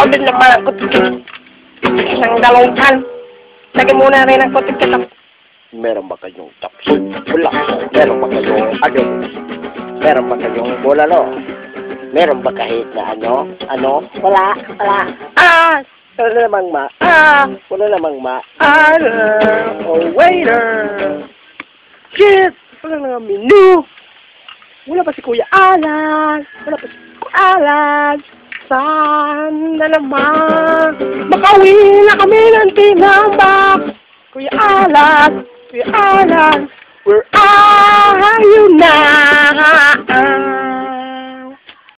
din naman ang kutik. Isang dalawang tan. Lagyan muna rin ang kutik kita. Meron ba kayong tapsi? Wala. Meron ba kayong ano? Meron ba kayong bulalo? Meron ba kahit na ano? Ano? Wala. Wala. Wala namang ma. Wala namang ma. Oh, waiter. Shit! Wala nga menu. Wala pa si Kuya Alan. Wala pa si Kuya Alan. Saan na naman? Makauwi na kami ng tinambak. Kuya Alan. Kuya Alan. Where are you now?